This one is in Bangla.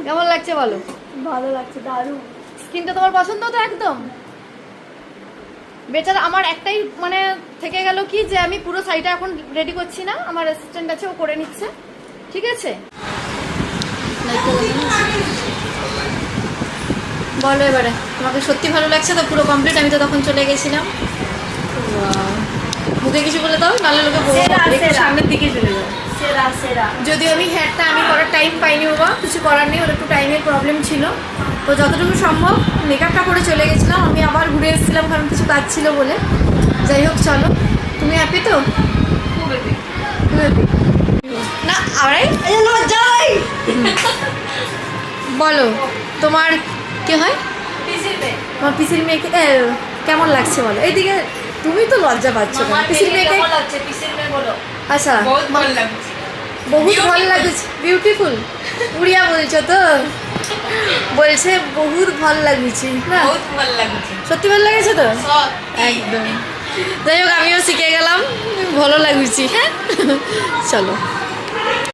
কেমন লাগছে বলো? ভালো লাগছে, দারুণ। স্কিনটা তোমার পছন্দ তো একদম? বেচারা আমার একটাই মানে থেকে গেল কি যে আমি পুরো শাড়িটা এখন রেডি করছি না, আমার অ্যাসিস্ট্যান্ট আছে, ও করে নিচ্ছে। ঠিক আছে, বলো এবারে তোমাকে সত্যি ভালো লাগছে তো? পুরো কমপ্লিট। আমি তো তখন চলে গেছিলাম। মুখে কিছু বলে দাও, নাহলে লোকে সামনের দিকে চলে যাও। সেরা সেরা। যদিও আমি হেয়ারটা আমি করার টাইম পাইনি বাবা, কিছু করার নেই, ওর একটু টাইমের প্রবলেম ছিল, তো যতটুকু সম্ভব মেকআপটা করে চলে গেছিলাম। আমি আবার ঘুরে এসেছিলাম কারণ কিছু কাজ ছিল বলে। যাই হোক, চলো। তুমি হ্যাপি তো? খুব হ্যাপি। না আরে যাই। বলো তোমার কি হয়? তোমার পিসির মেয়েকে কেমন লাগছে বলো? এইদিকে তুমি তো লজ্জা পাচ্ছ। পিসির মেয়েকে আচ্ছা, বহুত ভালো লাগছে। বহুত ভালো লাগছে। বিউটিফুল উড়িয়া বলছো তো? বলছে বহুত ভালো লাগছে না? বহুত ভালো লাগছে। সত্যি ভালো লাগছে তো? সব একদম। যাই হোক, আমিও শিখে গেলাম, ভালো লাগছে। হ্যাঁ, চলো।